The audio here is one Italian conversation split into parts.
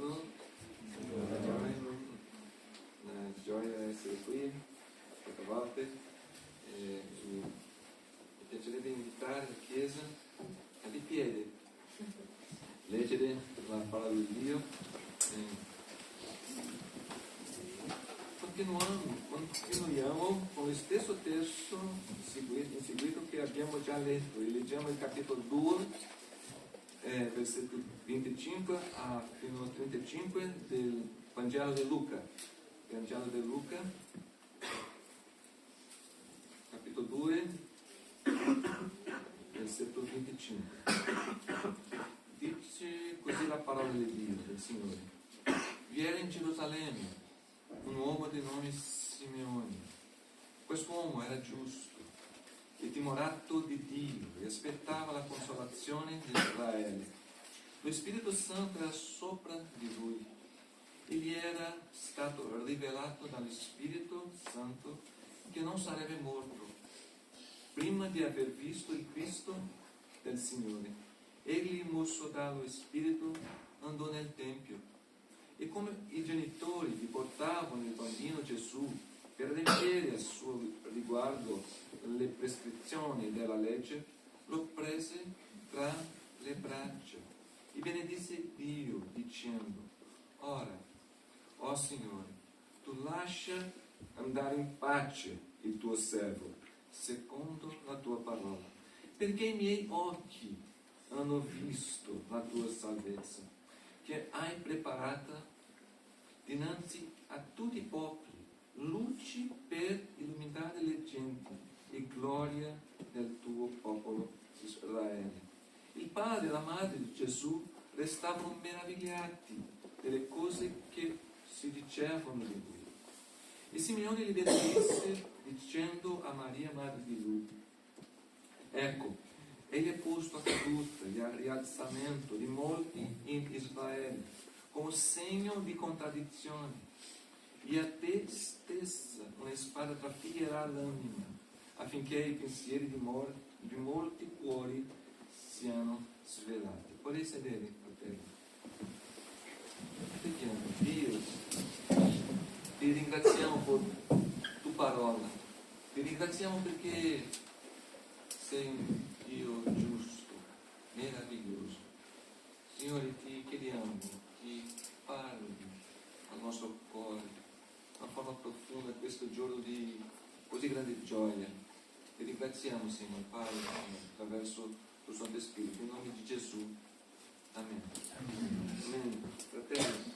buongiorno. Una gioia essere qui questa volta. Mi piacerebbe invitare la Chiesa a di piedi, leggere la parola di Dio. Continuiamo con lo stesso testo in seguito che abbiamo già letto e leggiamo il capitolo 2. Versetto 25 fino al 35 del Vangelo di Luca. Vangelo di Luca, capitolo 2, versetto 25. Dice così la parola di Dio, del Signore. Vi era in Gerusalemme un uomo di nome Simeone. Quest'uomo era giusto e timorato di Dio e aspettava la consolazione di Israele. Lo Spirito Santo era sopra di lui e gli era stato rivelato dallo Spirito Santo che non sarebbe morto prima di aver visto il Cristo del Signore. Egli, mosso dallo Spirito, andò nel Tempio e come i genitori gli portavano il bambino Gesù per adempiere a suo riguardo le prescrizioni della legge, lo prese tra le braccia e benedisse Dio dicendo: Ora, ó Signore, tu lascia andare in pace il tuo servo, secondo la tua parola, perché i miei occhi hanno visto la tua salvezza, che hai preparata dinanzi a tutti i popoli, luci per illuminare le genti e gloria del tuo popolo Israele. Il padre e la madre di Gesù restavano meravigliati delle cose che si dicevano di lui. E Simeone gli benedisse dicendo a Maria, madre di lui: Ecco, egli è posto a caduta e al rialzamento di molti in Israele, come segno di contraddizione. E a te stessa una spada trafigherà l'anima, affinché i pensieri di molti cuori siano svelati. Potete sedere, fratelli. Vediamo, Dio, ti ringraziamo per tua parola, ti ringraziamo perché sei un Dio giusto, meraviglioso. Signore, ti chiediamo, ti parli al nostro cuore una forma profonda questo giorno di così grande gioia. Ti ringraziamo, Signore, Padre, attraverso il Santo Spirito, in nome di Gesù. Amen. Amen. Fratelli,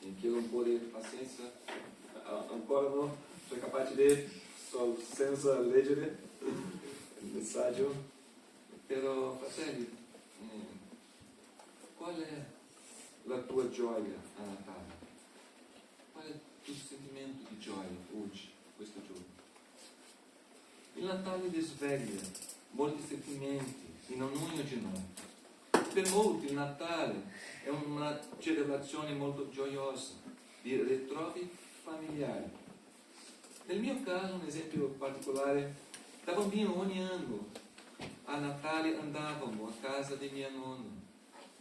mi chiedo un po' di pazienza, ancora no? Sono capace di solo senza leggere il messaggio, però fratelli, qual è la tua gioia a Natale? Qual è il tuo sentimento di gioia oggi, questo giorno? Il Natale risveglia molti sentimenti in ognuno di noi. Per molti il Natale è una celebrazione molto gioiosa di ritrovi familiari. Nel mio caso, un esempio particolare, da bambino ogni anno a Natale andavamo a casa di mia nonna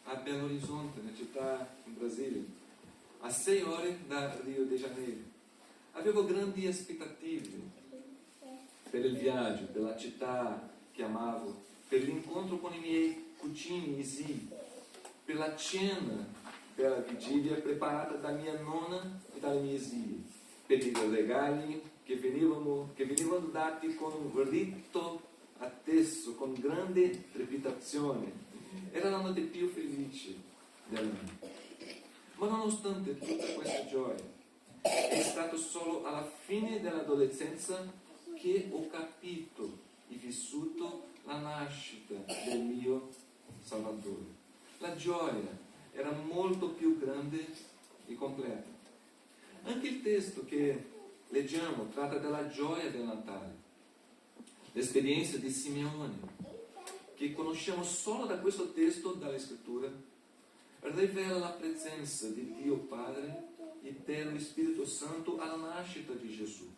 a Belo Horizonte, una città in Brasile, a 6 ore da Rio de Janeiro. Avevo grandi aspettative per il viaggio, per la città che amavo, per l'incontro con i miei cugini e zii, per la cena, per la vigilia preparata da mia nonna e dalle mie zie, per i regali che venivano dati con un rito atteso, con grande trepidazione. Era la notte più felice dell'anno. Ma nonostante tutta questa gioia, è stato solo alla fine dell'adolescenza che ho capito e vissuto la nascita del mio Salvatore. La gioia era molto più grande e completa. Anche il testo che leggiamo tratta della gioia del Natale. L'esperienza di Simeone, che conosciamo solo da questo testo dalla Scrittura, rivela la presenza di Dio Padre e dello Spirito Santo alla nascita di Gesù,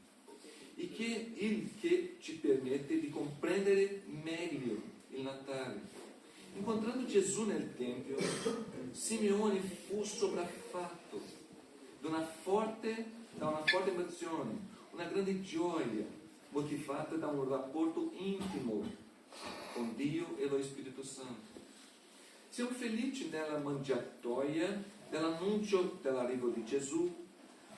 e che ci permette di comprendere meglio il Natale Incontrando Gesù nel Tempio, Simeone fu sopraffatto da una forte emozione, una grande gioia motivata da un rapporto intimo con Dio e lo Spirito Santo. Siamo felici nella mangiatoia dell'annuncio dell'arrivo di Gesù,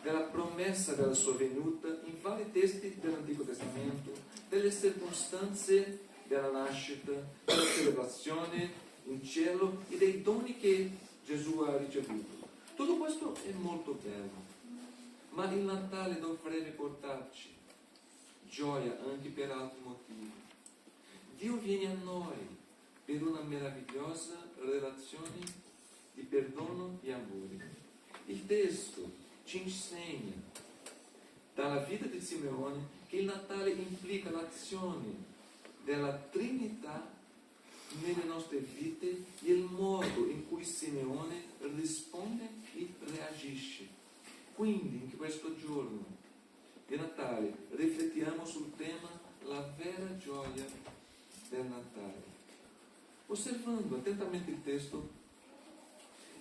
della promessa della sua venuta in vari testi dell'Antico Testamento, delle circostanze della nascita, della celebrazione in cielo e dei doni che Gesù ha ricevuto. Tutto questo è molto bello, ma il Natale dovrebbe portarci gioia anche per altri motivi. Dio viene a noi per una meravigliosa relazione di perdono e amore. Il testo ci insegna dalla vita di Simeone che il Natale implica l'azione della Trinità nelle nostre vite e il modo in cui Simeone risponde e reagisce. Quindi in questo giorno di Natale riflettiamo sul tema la vera gioia del Natale. Osservando attentamente il testo,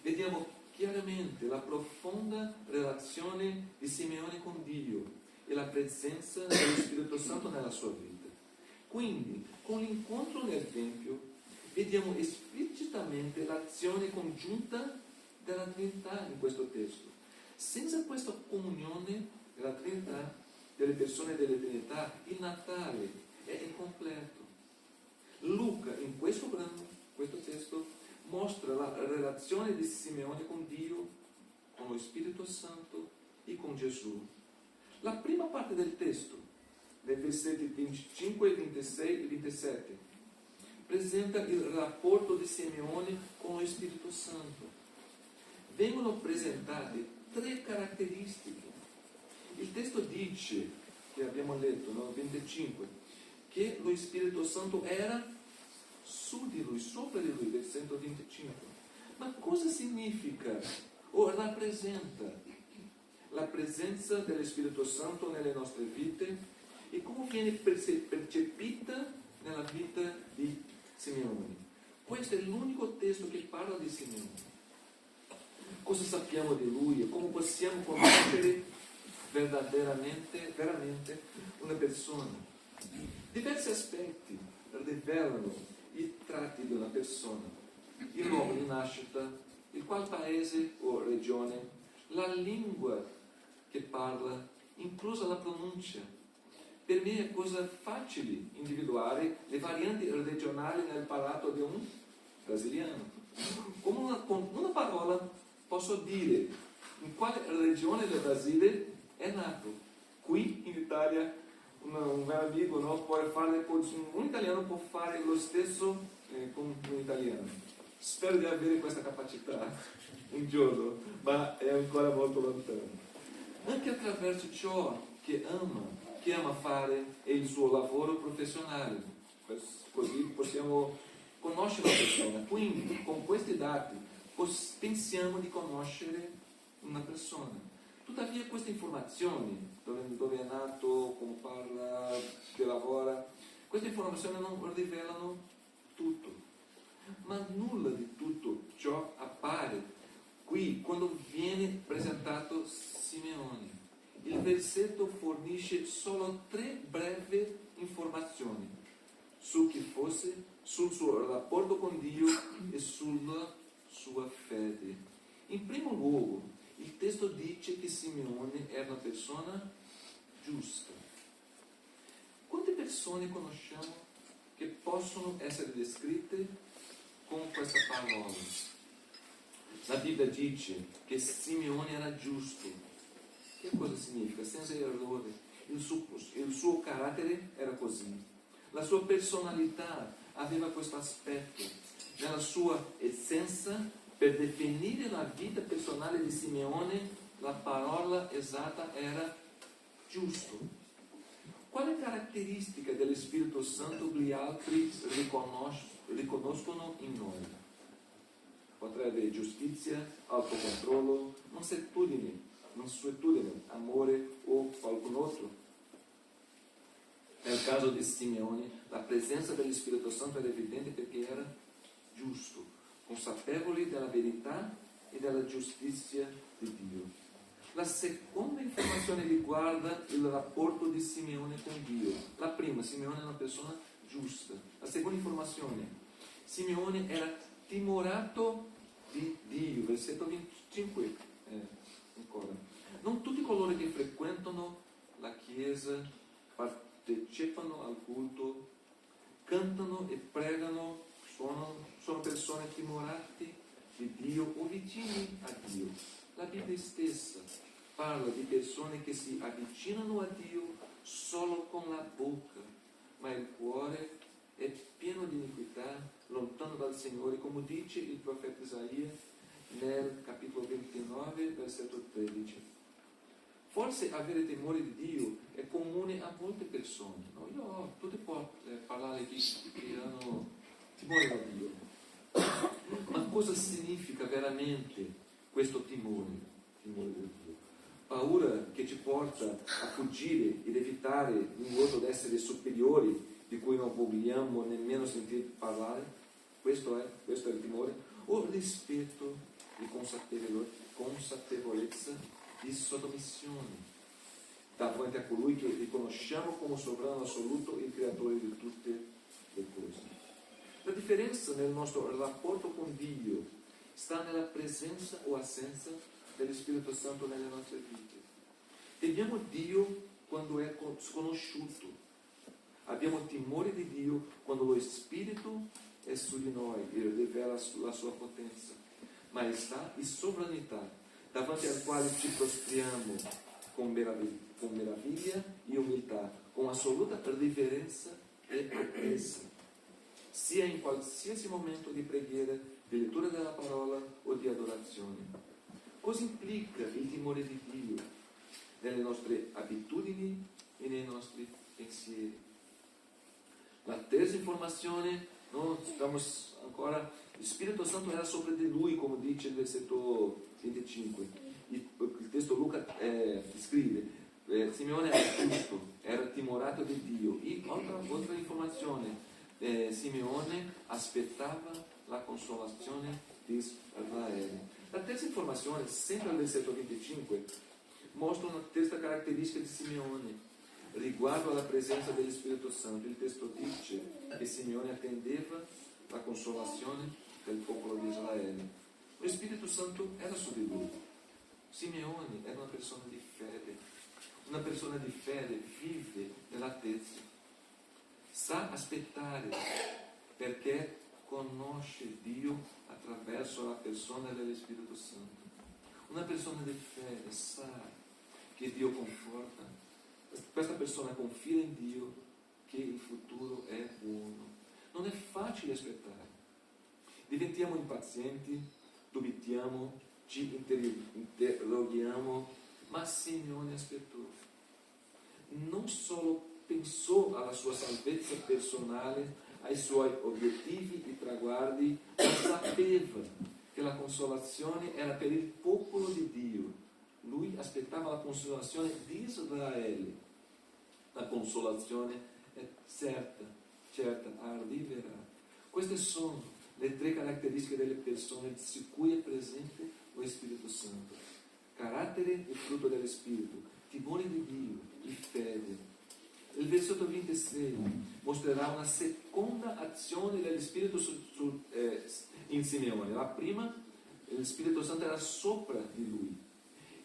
vediamo chiaramente la profonda relazione di Simeone con Dio e la presenza dello Spirito Santo nella sua vita. Quindi, con l'incontro nel Tempio, vediamo esplicitamente l'azione congiunta della Trinità in questo testo. Senza questa comunione della Trinità, delle persone della Trinità, il Natale è incompleto. Luca, in questo brano, questo testo, mostra la relazione di Simeone con Dio, con lo Spirito Santo e con Gesù. La prima parte del testo, dai versetti 25, 26 e 27, presenta il rapporto di Simeone con lo Spirito Santo. Vengono presentate 3 caratteristiche. Il testo dice, che abbiamo letto, no? 25, che lo Spirito Santo era su di lui, sopra di lui, versetto 25. Ma cosa significa o rappresenta la presenza dello Spirito Santo nelle nostre vite e come viene percepita nella vita di Simeone? Questo è l'unico testo che parla di Simeone. Cosa sappiamo di lui e come possiamo conoscere veramente una persona? Diversi aspetti rivelano i tratti di una persona: il luogo di nascita, il quale paese o regione, la lingua che parla, inclusa la pronuncia. Per me è cosa facile individuare le varianti regionali nel parlato di un brasiliano. Con una parola posso dire in quale regione del Brasile è nato. Qui in Italia un mio amico, no, un italiano può fare lo stesso con un italiano. Spero di avere questa capacità un giorno, ma è ancora molto lontano. Anche attraverso ciò che ama fare e il suo lavoro professionale, così possiamo conoscere la persona. Quindi con questi dati pensiamo di conoscere una persona. Tuttavia queste informazioni, dove è nato, come parla, che lavora, queste informazioni non rivelano tutto. Ma nulla di tutto ciò appare qui quando viene presentato Simeone. Il versetto fornisce solo 3 brevi informazioni su chi fosse, sul suo rapporto con Dio e sulla sua fede. In primo luogo, il testo dice che Simeone era una persona giusta. Quante persone conosciamo che possono essere descritte con questa parola? La Bibbia dice che Simeone era giusto. Che cosa significa? Senza errore. Il suo carattere era così. La sua personalità aveva questo aspetto. Nella sua essenza, per definire la vita personale di Simeone, la parola esatta era giusto. Quale caratteristica dello Spirito Santo gli altri riconoscono in noi? Potrebbe avere giustizia, autocontrollo, mansuetudine, amore o qualcun altro. Nel caso di Simeone, la presenza dello Spirito Santo era evidente perché era giusto, consapevoli della verità e della giustizia di Dio. La seconda informazione riguarda il rapporto di Simeone con Dio. La prima, Simeone è una persona giusta. La seconda informazione, Simeone era timorato di Dio. Versetto 25 ancora. Non tutti coloro che frequentano la chiesa, partecipano al culto, cantano e pregano, sono persone timorate di Dio o vicini a Dio. La Bibbia stessa parla di persone che si avvicinano a Dio solo con la bocca, ma il cuore è pieno di iniquità, lontano dal Signore, come dice il profeta Isaia nel capitolo 29, versetto 13. Forse avere temore di Dio è comune a molte persone, no? Io tutti possono parlare che hanno timore da Dio, ma cosa significa veramente questo timore di Dio? Paura che ci porta a fuggire ed evitare l'ingozo di essere superiori di cui non vogliamo nemmeno sentire parlare? Questo è il timore? O rispetto e consapevolezza di sottomissione davanti a colui che riconosciamo come sovrano assoluto, il creatore di tutte le cose. La differenza nel nostro rapporto con Dio sta nella presenza o assenza dello Spirito Santo nelle nostre vite. Temiamo Dio quando è sconosciuto. Abbiamo timore di Dio quando lo Spirito è su di noi e rivela la sua potenza, maestà e sovranità, davanti al quale ci prostriamo con meraviglia e umiltà, con assoluta riverenza e attesa, sia in qualsiasi momento di preghiera, di lettura della parola o di adorazione. Cosa implica il timore di Dio nelle nostre abitudini e nei nostri pensieri? La terza informazione, stiamo ancora, il Spirito Santo era sopra di lui, come dice il versetto 25. Il testo Luca scrive, Simeone era giusto, era timorato di Dio. E altra informazione, Simeone aspettava la consolazione di Israele. La terza informazione, sempre al versetto 25, mostra una terza caratteristica di Simeone riguardo alla presenza dello Spirito Santo. Il testo dice che Simeone attendeva la consolazione del popolo di Israele. Lo Spirito Santo era su di lui. Simeone era una persona di fede. Una persona di fede vive nell'attesa. Sa aspettare perché conosce Dio attraverso la persona dello Spirito Santo. Una persona di fede sa che Dio conforta. Questa persona confida in Dio che il futuro è buono. Non è facile aspettare. Diventiamo impazienti, dubitiamo, ci interroghiamo, ma Simeone aspettò. Non solo pensò alla sua salvezza personale, ai suoi obiettivi e traguardi, ma sapeva che la consolazione era per il popolo di Dio. Lui aspettava la consolazione di Israele. La consolazione è certa, arriverà. Queste sono le tre caratteristiche delle persone su cui è presente lo Spirito Santo. Carattere e frutto dello Spirito, timore di Dio e fede. Il versetto 26 mostrerà una seconda azione dello Spirito in Simeone. La prima, lo Spirito Santo era sopra di lui.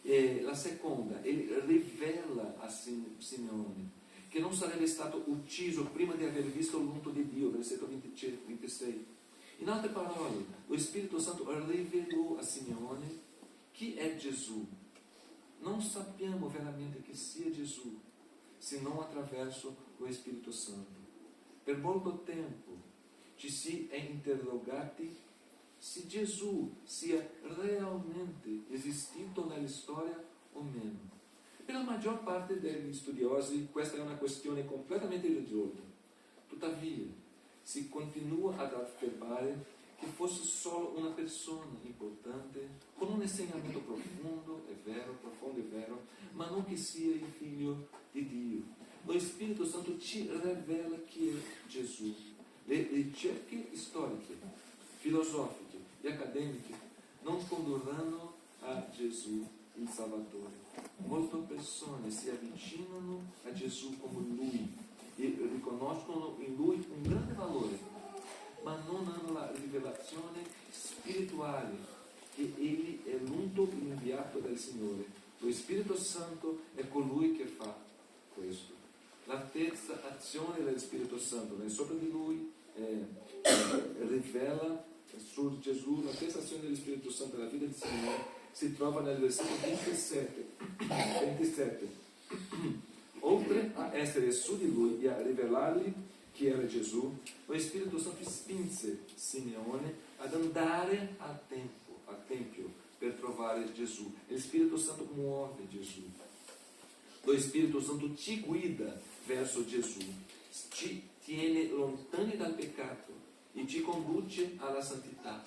E la seconda, ele rivela a Simeone che non sarebbe stato ucciso prima di aver visto l'unto di Dio, versetto 26. In altre parole, lo Spirito Santo rivelò a Simeone chi è Gesù. Non sappiamo veramente chi sia Gesù, se non attraverso lo Spirito Santo. Per molto tempo ci si è interrogati se Gesù sia realmente esistito nella storia o meno. Per la maggior parte degli studiosi questa è una questione completamente risolta. Tuttavia, si continua ad affermare che fosse solo una persona importante, con un insegnamento profondo e vero, ma non che sia il figlio di Dio. Lo Spirito Santo ci rivela chi è Gesù. Le ricerche storiche filosofiche e accademiche non condurranno a Gesù il Salvatore. Molte persone si avvicinano a Gesù come Lui e riconoscono in Lui un grande valore, ma non hanno la rivelazione spirituale che Egli è l'unto inviato dal Signore. Lo Spirito Santo è colui che fa questo. La terza azione del Spirito Santo nel sopra di Lui rivela su Gesù. La terza azione dello Spirito Santo nella vita del Signore si trova nel versetto 27. Oltre a essere su di Lui e a rivelargli chi era Gesù, lo Spirito Santo spinse Simeone ad andare al Tempio per trovare Gesù. E lo Spirito Santo muove Gesù. Lo Spirito Santo ci guida verso Gesù, ci tiene lontani dal peccato e ci conduce alla santità.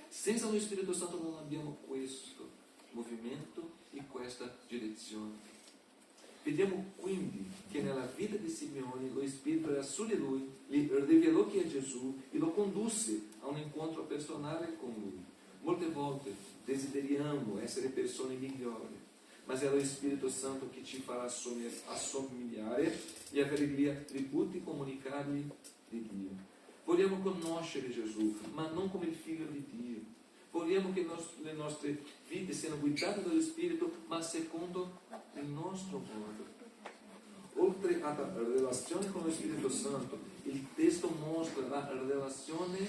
Senza lo Spirito Santo non abbiamo questo movimento e questa direzione. Vediamo quindi che nella vita di Simeone lo Spirito era su di lui, gli rivelò chi è Gesù e lo condusse a un incontro personale con lui. Molte volte desideriamo essere persone migliori, ma è lo Spirito Santo che ci farà assomigliare e avere gli attributi comunicabili di Dio. Vogliamo conoscere Gesù, ma non come il Figlio di Dio. Vogliamo che le nostre vite siano guidate dallo Spirito, ma secondo il nostro modo. Oltre alla relazione con lo Spirito Santo, il testo mostra la relazione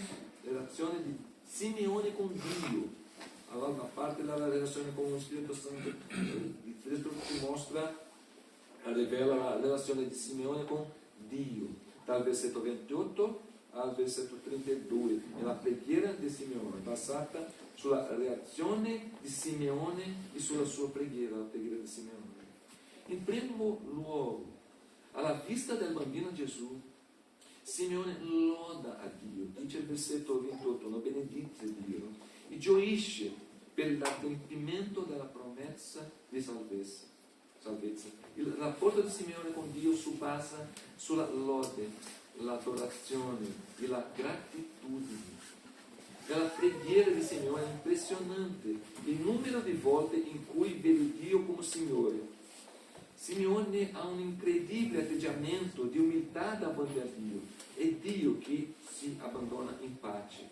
di Simeone con Dio. Allora, a parte dalla relazione con lo Spirito Santo, il testo ci rivela la relazione di Simeone con Dio, dal versetto 28 al versetto 32, è la preghiera di Simeone, basata sulla reazione di Simeone e sulla sua preghiera, la preghiera di Simeone. In primo luogo, alla vista del bambino Gesù, Simeone loda a Dio, dice il versetto 28, lo benedice Dio, e gioisce per l'adempimento della promessa di salvezza. Il rapporto di Simeone con Dio si basa sulla lode, l'adorazione e la gratitudine. Nella preghiera di Simeone è impressionante il numero di volte in cui vede Dio come Signore. Simeone ha un incredibile atteggiamento di umiltà davanti a Dio. È Dio che si abbandona in pace.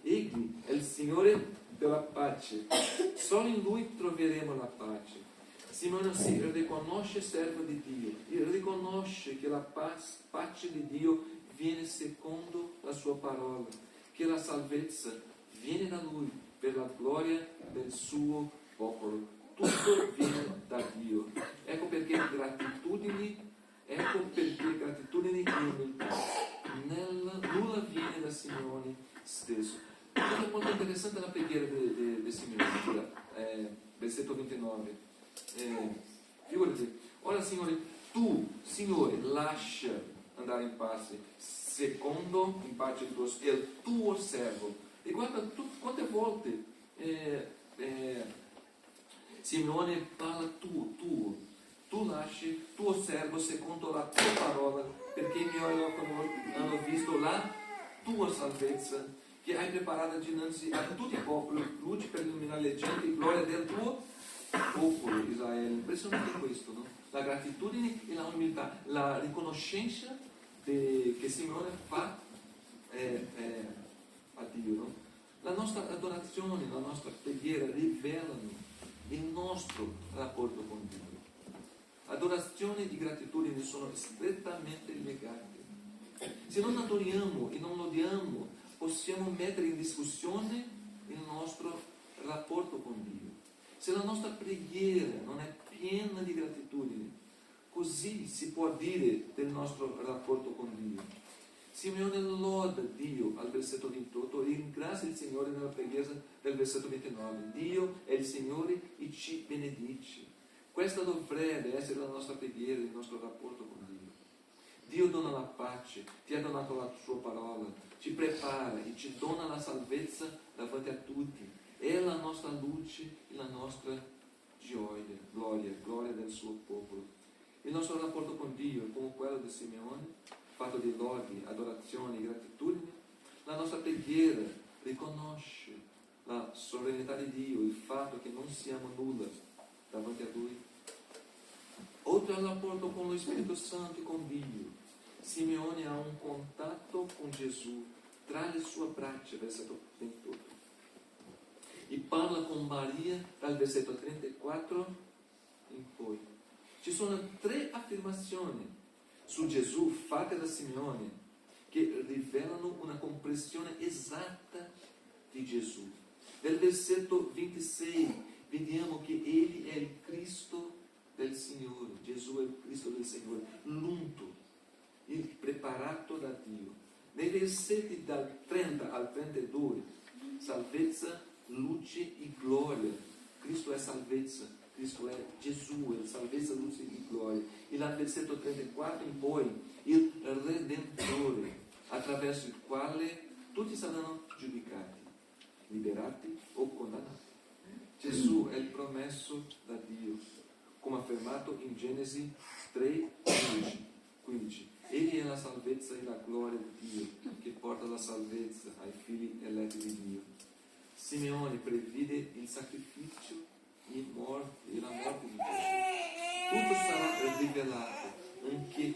Egli è il Signore della pace. Solo in Lui troveremo la pace. Simeone si riconosce servo di Dio e riconosce che la pace di Dio viene secondo la sua parola, che la salvezza viene da Lui per la gloria del suo popolo. Tutto viene da Dio. Ecco perché gratitudine e umiltà. Nulla viene da Simeone stesso. È molto interessante la preghiera di Simeone, versetto 29. Figurati, ora tu, Signore, lascia andare in pace, secondo in pace il tuo servo. E guarda quante volte Simeone parla tu lasci tuo servo secondo la tua parola, perché i miei occhi hanno visto la tua salvezza, che hai preparata dinanzi a tutti i popoli, luce per illuminare le genti, gloria del tuo popolo Israele. Impressionante questo, no? La gratitudine e la umiltà, la riconoscenza che Simeone fa a Dio, no? La nostra adorazione, la nostra preghiera rivelano il nostro rapporto con Dio. Adorazione e gratitudine sono strettamente legate. Se non adoriamo e non lodiamo, possiamo mettere in discussione il nostro rapporto con Dio. Se la nostra preghiera non è piena di gratitudine, così si può dire del nostro rapporto con Dio. Simeone loda Dio al versetto 28 e ringrazia il Signore nella preghiera del versetto 29. Dio è il Signore e ci benedice. Questa dovrebbe essere la nostra preghiera, il nostro rapporto con Dio. Dio dona la pace, ti ha donato la sua parola, ci prepara e ci dona la salvezza davanti a tutti. È la nostra luce e la nostra gloria del suo popolo. Il nostro rapporto con Dio è come quello di Simeone, fatto di lodi, adorazione e gratitudine. La nostra preghiera riconosce la sovranità di Dio, il fatto che non siamo nulla davanti a Lui. Oltre al rapporto con lo Spirito Santo e con Dio, Simeone ha un contatto con Gesù tra le sue braccia, versetto 28. E parla con Maria dal versetto 34 in poi. Ci sono 3 affermazioni su Gesù fatte da Simeone che rivelano una comprensione esatta di Gesù. Nel versetto 26 vediamo che Egli è il Cristo del Signore. Gesù è il Cristo del Signore, l'unto, il preparato da Dio. Nei versetti dal 30 al 32, salvezza, luce e gloria. Cristo è salvezza, Cristo è Gesù, è salvezza, luce e gloria. E dal versetto 34 in poi, il Redentore, attraverso il quale tutti saranno giudicati, liberati o condannati. Gesù è il promesso da Dio, come affermato in Genesi 3:15. Egli è la salvezza e la gloria di Dio, che porta la salvezza ai figli eletti di Dio. Simeone prevede il sacrificio e la morte di Gesù. Tutto sarà rivelato, anche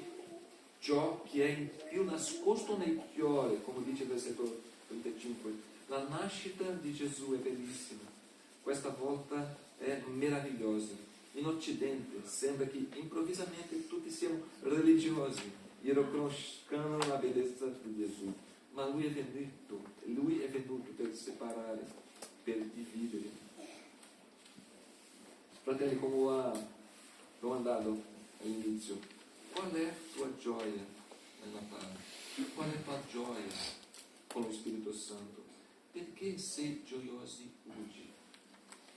ciò che è più nascosto nel cuore, come dice il versetto 35. La nascita di Gesù è bellissima, questa volta è meravigliosa. In Occidente sembra che improvvisamente tutti siamo religiosi e riconoscano la bellezza di Gesù, ma Lui è venuto per separare, per dividere. Fratelli, come ho domandato all'inizio, qual è tua gioia nel Natale? Qual è tua gioia con lo Spirito Santo? Perché sei gioiosi oggi?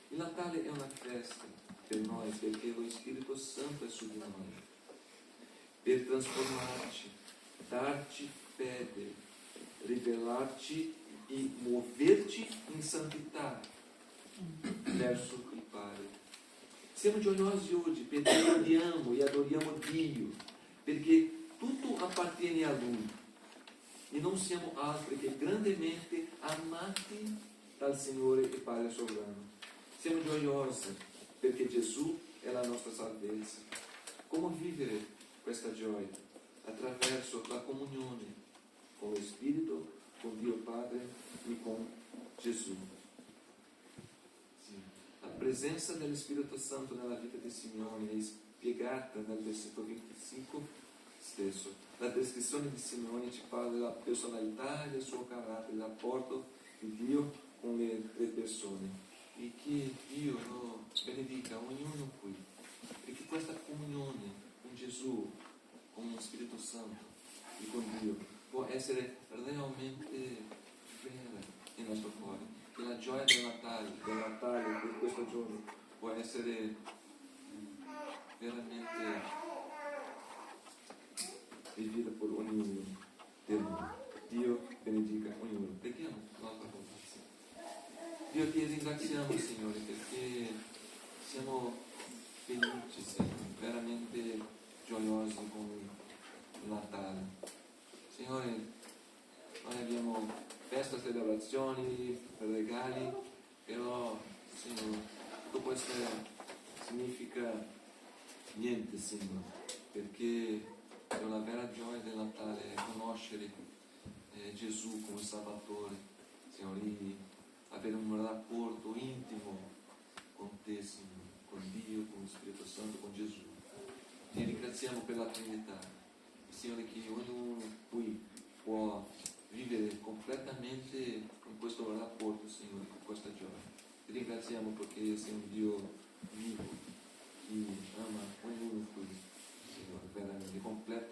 Il Natale è una festa per noi perché lo Spirito Santo è su di noi, per trasformarci, darci fede, rivelarci e muoverci in santità verso il Padre. Siamo gioiosi oggi perché lodiamo e adoriamo Dio, perché tutto appartiene a Lui e non siamo altri che grandemente amati dal Signore e Padre sovrano. Siamo gioiosi perché Gesù è la nostra salvezza. Come vivere questa gioia? Attraverso la comunione con lo Spirito, con Dio Padre e con Gesù. Sì. La presenza dello Spirito Santo nella vita di Simeone è spiegata nel versetto 25 stesso. La descrizione di Simeone ci parla della personalità e del suo carattere, il rapporto di Dio con le 3 persone. E che Dio lo benedica ognuno qui, perché questa comunione con Gesù, con lo Spirito Santo e con Dio può essere realmente vera nel nostro cuore. Che la gioia del Natale di questo giorno può essere veramente vivida per ognuno di noi. Dio benedica ognuno. Preghiamo un'altra volta. Dio, ti ringraziamo, Signore, perché siamo felici, siamo veramente gioiosi con il Natale. Signore, noi abbiamo feste, celebrazioni, regali, però, Signore, tutto questo significa niente, Signore, perché la vera gioia del Natale è conoscere Gesù come Salvatore, Signore, avere un rapporto intimo con te, Signore, con Dio, con lo Spirito Santo, con Gesù. Ti ringraziamo per la Trinità, Signore, che ognuno qui può vivere completamente in questo rapporto, Signore, con questa gioia. Ti ringraziamo perché sei un Dio vivo, che ama ognuno qui, Signore, veramente completamente.